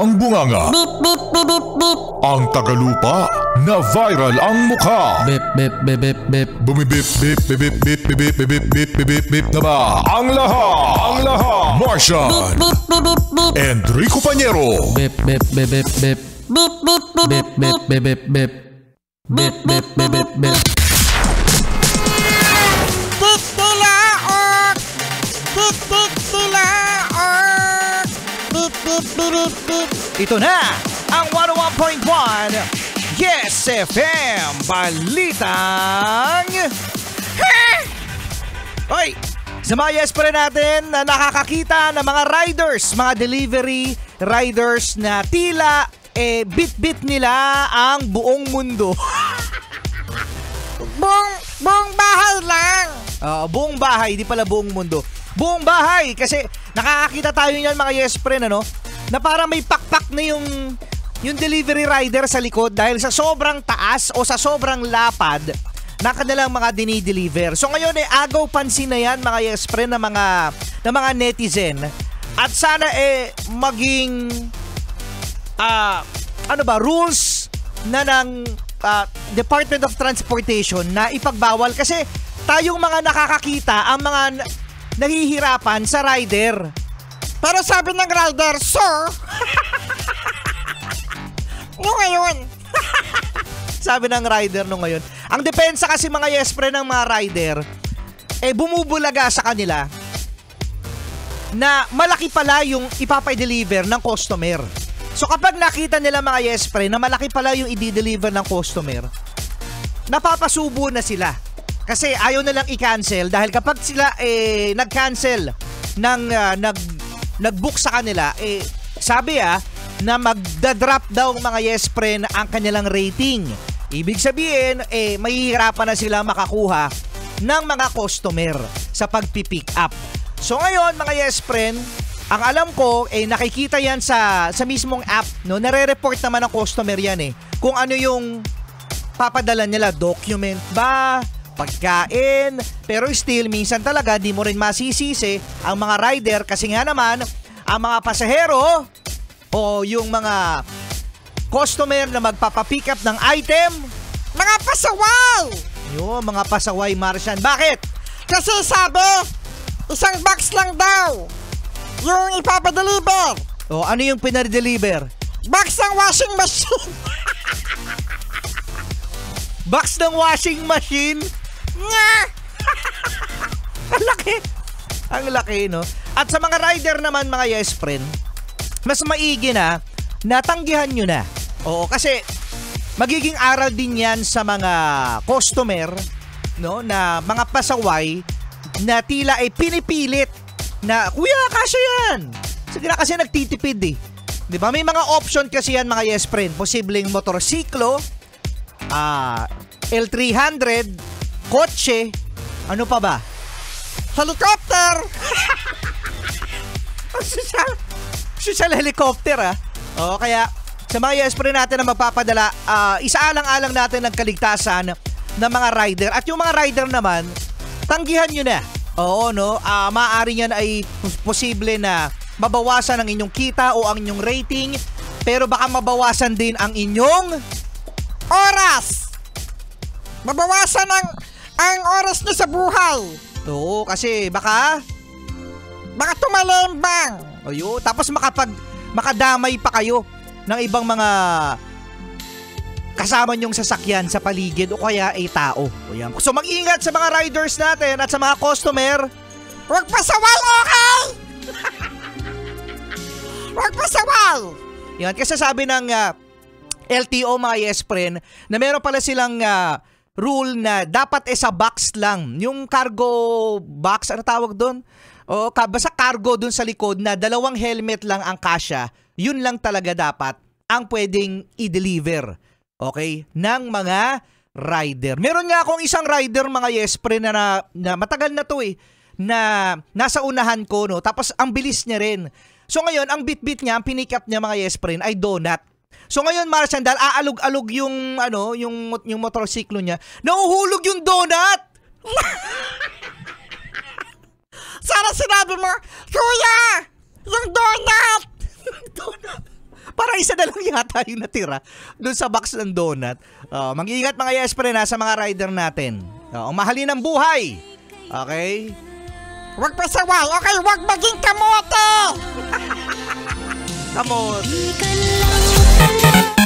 ang bunganga. Beep, beep, beep, beep, beep. Ang tagalupa na viral ang mukha. Bip, bip, bip, bip, bip. Bumibip, bip, bip, bip, bip, bip, bip, bip, bip, bip, bip na ba? Ang lahat. Martian. Beep, beep, beep, beep. Enrico Pañero. Bip, bip, bip, bip, bip. Beep, beep, beep, Bip, bip, bip, bip, bip. Bip, bip, bip, bip, bip. Titilaok! Titilaok! Beep, beep, beep, beep, beep. Ito na ang 101.1 Yes FM Balitang Hoy! Sa mga yes pa rin natin na nakakakita ng mga riders, mga delivery riders na tila bit-bit nila ang buong mundo. Buong bahay lang. Buong bahay, di pala buong mundo. Buong bahay kasi nakakakita tayo niyan mga yes friend na parang may pakpak na yung delivery rider sa likod dahil sa sobrang taas o sa sobrang lapad na kanilang mga dinideliver. So ngayon agaw pansin na yan mga yes friend na mga netizen at sana maging rules na ng Department of Transportation na ipagbawal kasi tayong mga nakakakita ang mga nahihirapan sa rider. Pero sabi ng rider, sir, nung ngayon. Sabi ng rider nung ngayon. Ang depensa kasi mga yes friend ng mga rider, bumubulaga sa kanila na malaki pala yung ipapa-deliver ng customer. So kapag nakita nila mga yes friend na malaki pala yung i-deliver ng customer, napapasubo na sila. Kasi ayaw na lang i-cancel dahil kapag sila nag-cancel ng nag-book sa kanila, sabi na magda-drop daw mga yes friend ang kanilang rating. Ibig sabihin, mahihirapan na sila makakuha ng mga customer sa pagpipick up. So ngayon mga yes friend, ang alam ko, nakikita yan sa mismong app, no? Nare-report naman ng customer yan kung ano yung papadala nila, document ba, pagkain, pero still, minsan talaga, di mo rin masisisi ang mga rider kasi nga naman, ang mga pasahero o yung mga customer na magpapapick up ng item, Mga pasaway! yung mga pasaway, Martian. Bakit? Kasi sabi, isang box lang daw yung ipapadeliver. O ano yung pinadeliver? Box ng washing machine. Box ng washing machine? Nga! Ang laki. Ang laki, no? At sa mga rider naman, mga yes friend, mas maigi na natanggihan nyo na. Oo, kasi magiging aral din yan sa mga customer, no, na mga pasaway na tila pinipilit na, kuya, kasya yan. Sige na kasi nagtitipid Di ba? May mga option kasi yan mga yes friend. Posibleng motorsiklo, L300, kotse, ano pa ba? Helicopter! Social helicopter Oo, kaya sa mga yes friend natin na magpapadala, isaalang-alang natin ang kaligtasan ng mga rider. At yung mga rider naman, tanggihan nyo na. Oo, no? Maaari yan ay posible na mabawasan ang inyong kita o ang inyong rating, pero baka mabawasan din ang inyong Oras! Mabawasan ang oras nyo sa buhay. Oo, kasi baka tumalembang. tapos makadamay pa kayo ng ibang mga kasama nyong sasakyan sa paligid o kaya tao. So mag-ingat sa mga riders natin at sa mga customer. Huwag pasaway, okay? Huwag pasaway. Yan, kasi sabi ng LTO mga yes friend na meron pala silang rule na dapat sa box lang. Yung cargo box, ano tawag doon? O basta cargo doon sa likod na 2 helmet lang ang kasya. Yun lang talaga dapat ang pwedeng i-deliver. Okay? Ng mga rider. Meron nga akong isang rider mga yes friend na matagal na to na nasa unahan ko, no? Tapos ang bilis niya rin. So ngayon, ang bit-bit niya, ang pinick up niya mga yes friend ay donut. So ngayon, Martian, dahil aalog-alog yung motorsiklo niya, nauhulog yung donut! Sana sinabi mo, Kuya! Yung donut! Donut! isa na lang yata yung natira doon sa box ng donut. Mag-iingat mga yes pre na sa mga rider natin. Ang mahalin ng buhay. Okay? Huwag pasaway. Okay, huwag maging kamote. Kamote. Di ka lang